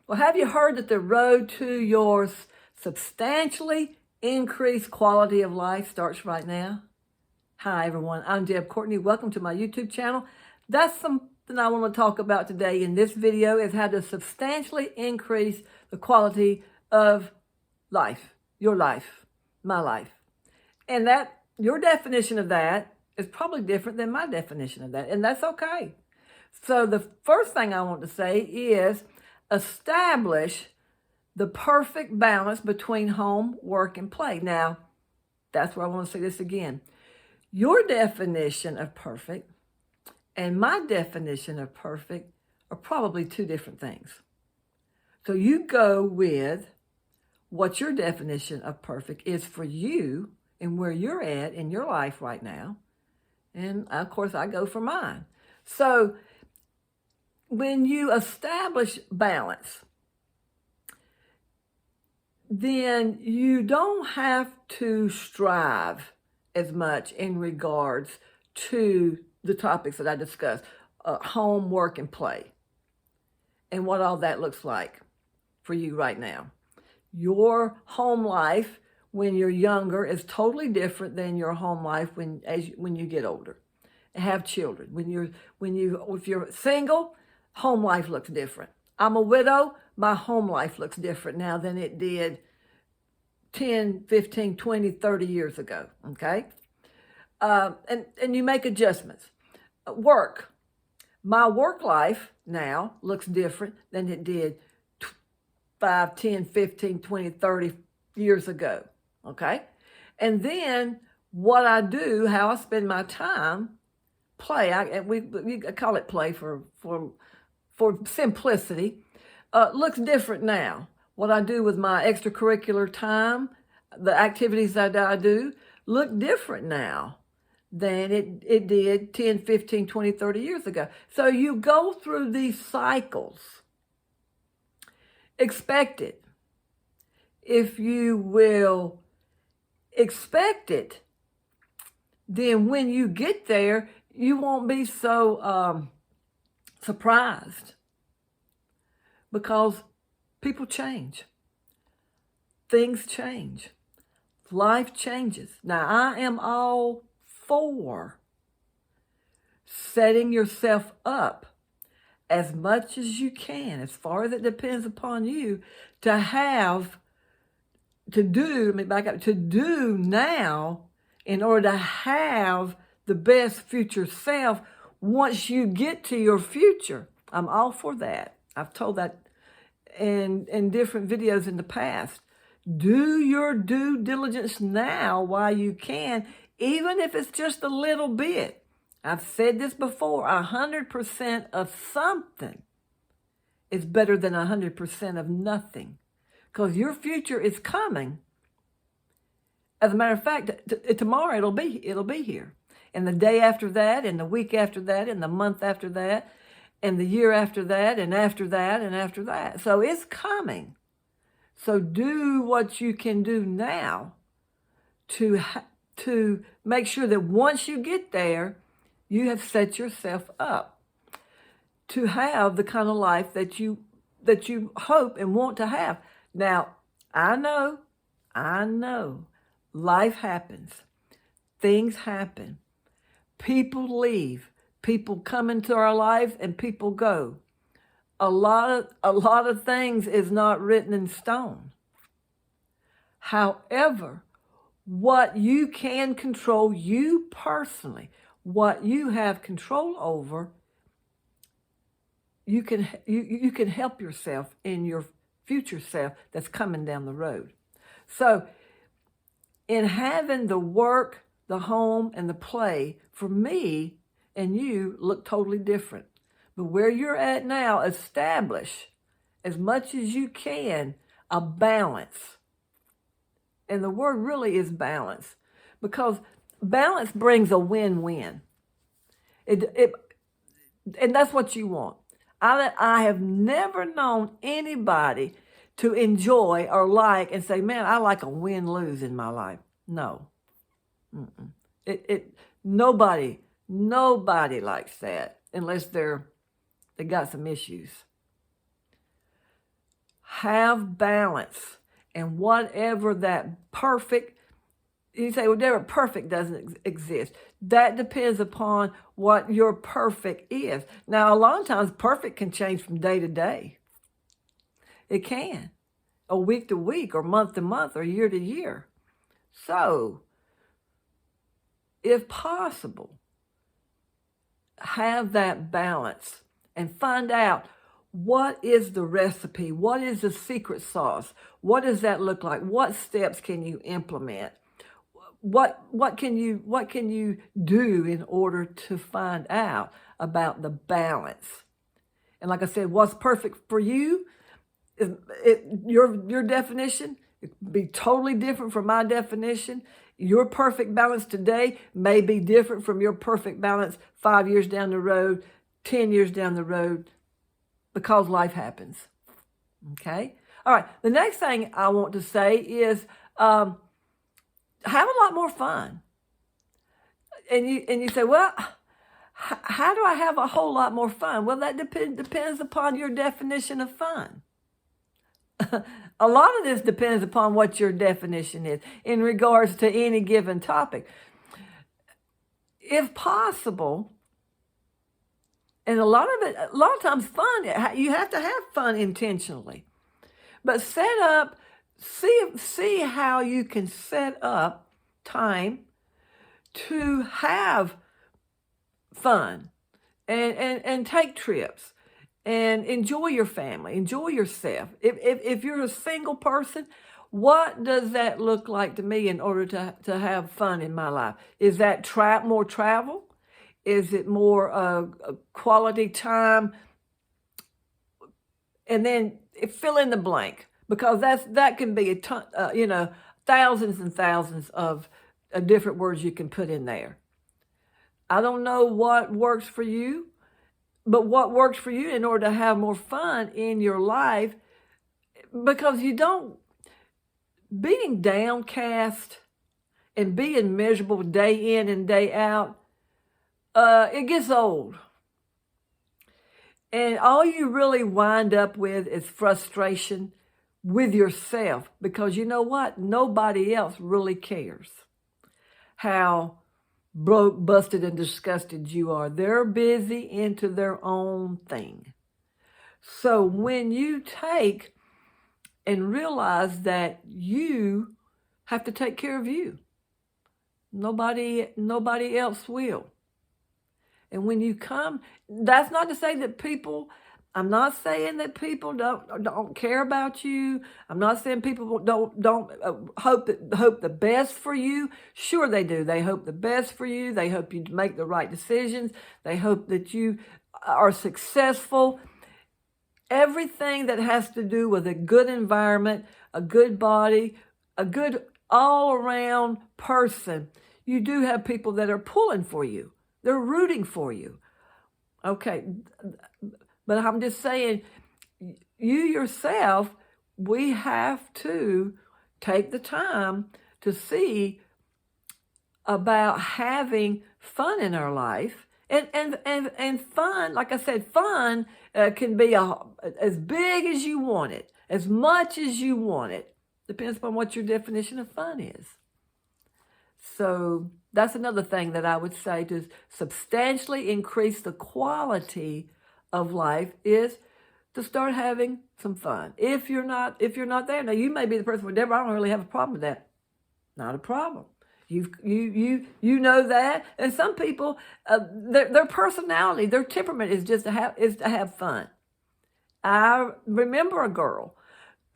Well, have you heard that the road to your substantially increased quality of life starts right now? Hi, everyone. I'm Deb Courtney. Welcome to my YouTube channel. That's something I want to talk about today in this video, is how to substantially increase the quality of life, your life, my life. And that your definition of that is probably different than my definition of that, and that's okay. So the first thing I want to say is establish the perfect balance between home, work, and play. Now, that's where I want to say this again. Your definition of perfect and my definition of perfect are probably two different things. So you go with what your definition of perfect is for you and where you're at in your life right now. And of course, I go for mine. So when you establish balance, then you don't have to strive as much in regards to the topics that I discussed, home, work, and play, and what all that looks like for you right now. Your home life when you're younger is totally different than your home life when you get older and have children. If you're single, home life looks different. I'm a widow, my home life looks different now than it did 10, 15, 20, 30 years ago, okay? And you make adjustments. Work. My work life now looks different than it did 5, 10, 15, 20, 30 years ago, okay? And then what I do, how I spend my time, play, we call it play for simplicity, looks different now. What I do with my extracurricular time, the activities that I do, look different now than it did 10, 15, 20, 30 years ago. So you go through these cycles. Expect it. If you will expect it, then when you get there, you won't be so surprised, because people change. Things change. Life changes. Now, I am all for setting yourself up as much as you can, as far as it depends upon you, to do now in order to have the best future self once you get to your future. I'm all for that. I've told that in different videos in the past. Do your due diligence now while you can, even if it's just a little bit. I've said this before, 100% of something is better than 100% of nothing, because your future is coming. As a matter of fact, tomorrow it'll be here, and the day after that, and the week after that, and the month after that, and the year after that, and after that, and after that. So it's coming. So do what you can do now to make sure that once you get there, you have set yourself up to have the kind of life that you hope and want to have. Now, I know, life happens. Things happen. People leave. People come into our lives and people go. A lot of things is not written in stone. However, what you can control, you personally, what you have control over, you can help yourself in your future self that's coming down the road. So in having the work, the home, and the play, for me and you, look totally different. But where you're at now, establish as much as you can a balance. And the word really is balance, because balance brings a win-win. And that's what you want. I have never known anybody to enjoy or like and say, man, I like a win-lose in my life. No. Nobody likes that unless they got some issues. have balance. And whatever that perfect, you say, well, never perfect doesn't exist. That depends upon what your perfect is. Now, a lot of times perfect can change from day to day. It can, or week to week, or month to month, or year to year. So, if possible, have that balance and find out what is the recipe, what is the secret sauce, what does that look like, what steps can you implement, what can you do in order to find out about the balance. And like I said, what's perfect for you, your definition, it could be totally different from my definition. Your perfect balance today may be different from your perfect balance 5 years down the road, 10 years down the road, because life happens. Okay? All right. The next thing I want to say is have a lot more fun. And you say, well, how do I have a whole lot more fun? Well, that depends upon your definition of fun. A lot of this depends upon what your definition is in regards to any given topic. If possible, and a lot of times fun, you have to have fun intentionally. But see how you can set up time to have fun and take trips and enjoy your family, enjoy yourself. If you're a single person, what does that look like to me in order to have fun in my life? Is that more travel? Is it more quality time? And then fill in the blank, because that can be thousands and thousands of different words you can put in there. I don't know what works for you, but what works for you in order to have more fun in your life, because being downcast and being miserable day in and day out, it gets old. And all you really wind up with is frustration with yourself, because you know what? Nobody else really cares how broke, busted, and disgusted you are. They're busy into their own thing. So when you take and realize that you have to take care of you, nobody else will. And when you come, that's not to say that I'm not saying that people don't care about you. I'm not saying people don't hope the best for you. Sure they do. They hope the best for you. They hope you make the right decisions. They hope that you are successful. Everything that has to do with a good environment, a good body, a good all-around person, you do have people that are pulling for you. They're rooting for you. Okay, but I'm just saying, you yourself, we have to take the time to see about having fun in our life. And fun, like I said, fun can be as big as you want it, as much as you want it. Depends upon what your definition of fun is. So that's another thing that I would say to substantially increase the quality of life is to start having some fun. If you're not there, now you may be the person, well, Deborah, I don't really have a problem with that. Not a problem. You know that, and some people, their personality, their temperament is just to have fun. I remember a girl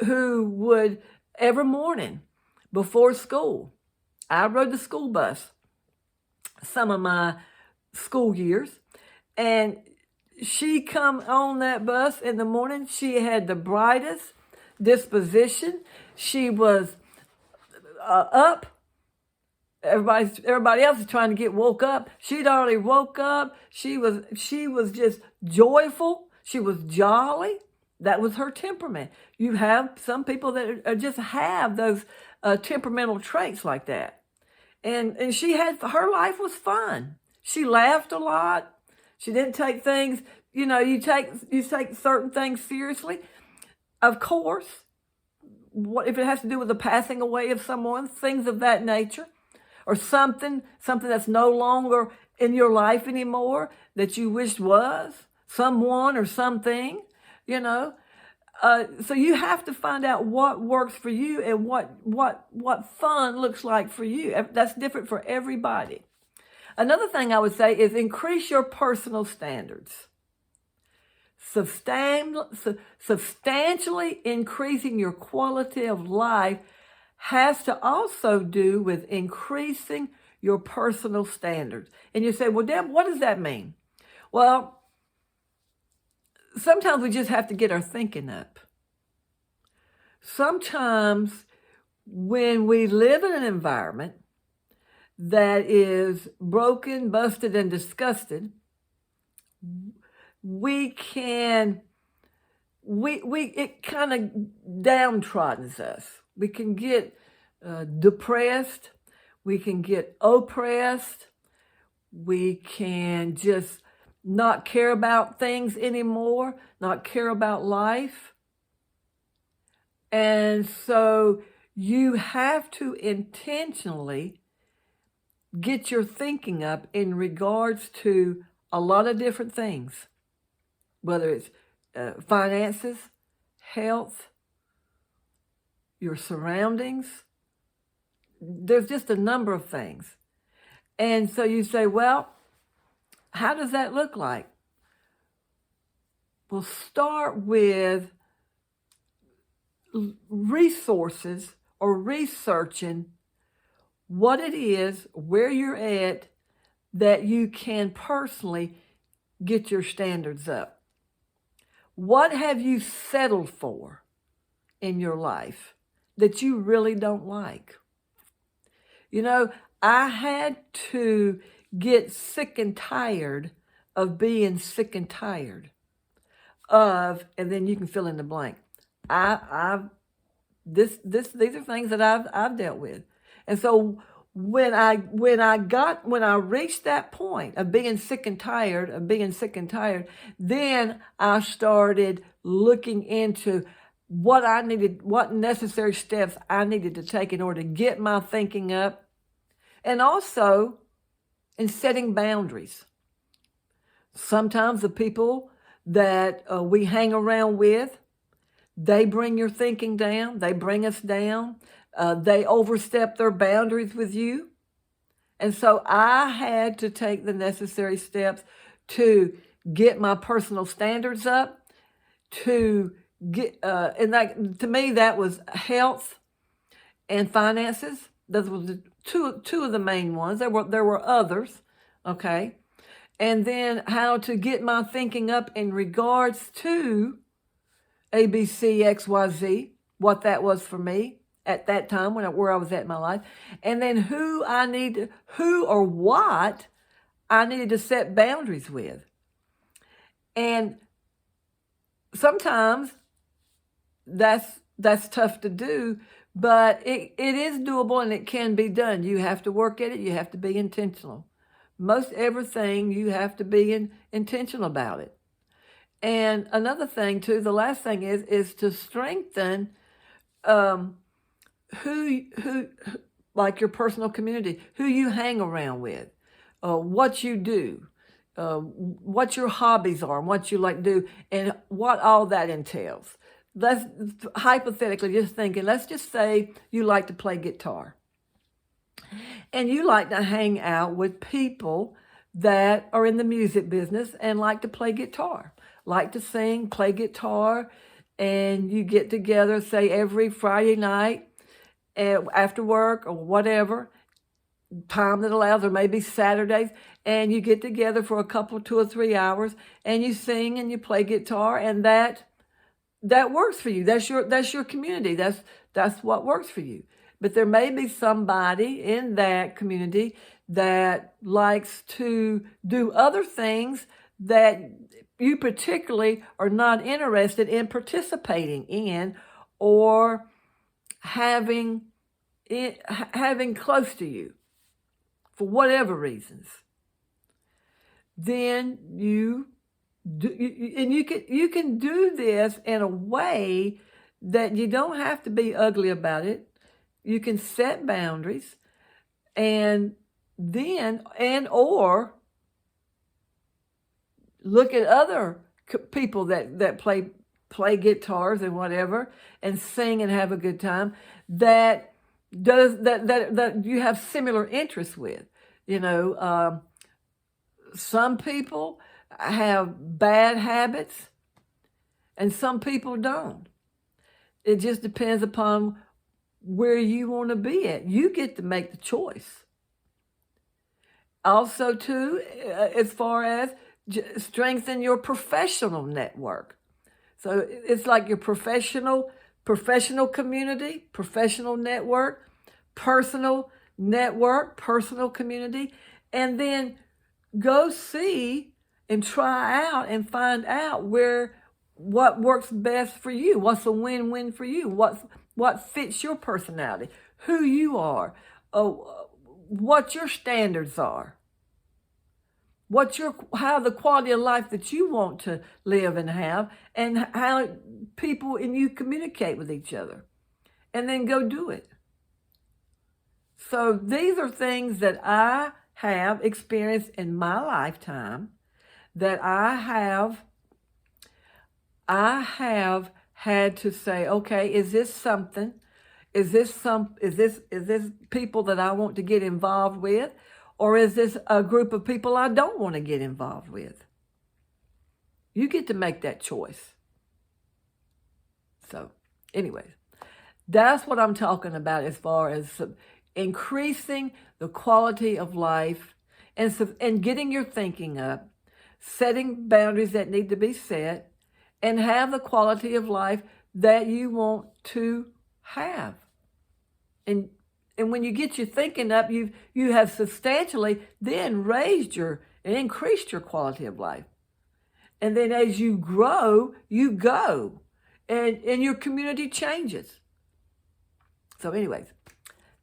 who would every morning before school, I rode the school bus some of my school years, and she come on that bus in the morning. She had the brightest disposition. She was up. Everybody else is trying to get woke up. She'd already woke up. She was just joyful. She was jolly. That was her temperament. You have some people that just have those temperamental traits like that. And her life was fun. She laughed a lot. She didn't take things, you take certain things seriously. Of course, what if it has to do with the passing away of someone, things of that nature, or something that's no longer in your life anymore that you wished was, someone or something, you know. So you have to find out what works for you and what fun looks like for you. That's different for everybody. Another thing I would say is increase your personal standards. Substantially increasing your quality of life has to also do with increasing your personal standards. And you say, well, Deb, what does that mean? Well, sometimes we just have to get our thinking up. Sometimes when we live in an environment that is broken, busted, and disgusted, it kind of downtroddens us. We can get depressed. We can get oppressed. We can just not care about things anymore, not care about life. And so you have to intentionally get your thinking up in regards to a lot of different things, whether it's finances, health, your surroundings. There's just a number of things. And so you say, well, how does that look like? We'll start with resources or researching what it is, where you're at, that you can personally get your standards up. What have you settled for in your life that you really don't like? You know, I had to get sick and tired of being sick and tired of, and then you can fill in the blank. These are things that I've dealt with. And so when I reached that point of being sick and tired, then I started looking into what necessary steps I needed to take in order to get my thinking up, and also in setting boundaries. Sometimes the people that we hang around with, they bring your thinking down. They bring us down. They overstep their boundaries with you. And so I had to take the necessary steps to get my personal standards up, to get, and that, to me, that was health and finances. Those were the two of the main ones. There were others, okay? And then how to get my thinking up in regards to ABC, XYZ, what that was for me at that time where I was at in my life. And then who or what I needed to set boundaries with. And sometimes that's tough to do, but it is doable and it can be done. You have to work at it. You have to be intentional. Most everything, you have to be intentional about it. And another thing too, the last thing is to strengthen who like your personal community, who you hang around with, what you do, what your hobbies are, and what you like to do, and what all that entails. Let's hypothetically just thinking, let's just say you like to play guitar. And you like to hang out with people that are in the music business and like to play guitar, like to sing, play guitar, and you get together, say, every Friday night after work or whatever, time that allows, or maybe Saturdays, and you get together for a couple, 2 or 3 hours, and you sing and you play guitar, and that works for you. That's your community. That's what works for you. But there may be somebody in that community that likes to do other things that you particularly are not interested in participating in or having close to you for whatever reasons. Then you can do this in a way that you don't have to be ugly about it. You can set boundaries and or look at other people that play guitars and whatever and sing and have a good time that you have similar interests with. Some people have bad habits and some people don't. It just depends upon where you want to be at. You get to make the choice. Also, too, as far as strengthen your professional network. So it's like your professional community, professional network, personal network, personal community, and then go see and try out and find out what works best for you. What's a win-win for you? What fits your personality? Who you are? What your standards are? How the quality of life that you want to live and have, and how people and you communicate with each other, and then go do it. So these are things that I have experienced in my lifetime, that I have had to say, okay, is this people that I want to get involved with? Or is this a group of people I don't want to get involved with? You get to make that choice. So, anyways, that's what I'm talking about as far as increasing the quality of life and getting your thinking up, setting boundaries that need to be set, and have the quality of life that you want to have. And when you get your thinking up, you have substantially then raised and increased your quality of life. And then as you grow, you go. And your community changes. So anyways,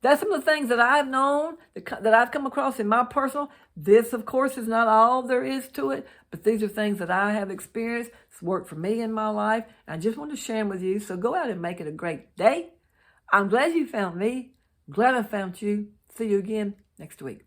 that's some of the things that I've known, that I've come across in my personal. This, of course, is not all there is to it, but these are things that I have experienced. It's worked for me in my life. And I just want to share them with you. So go out and make it a great day. I'm glad you found me. Glad I found you. See you again next week.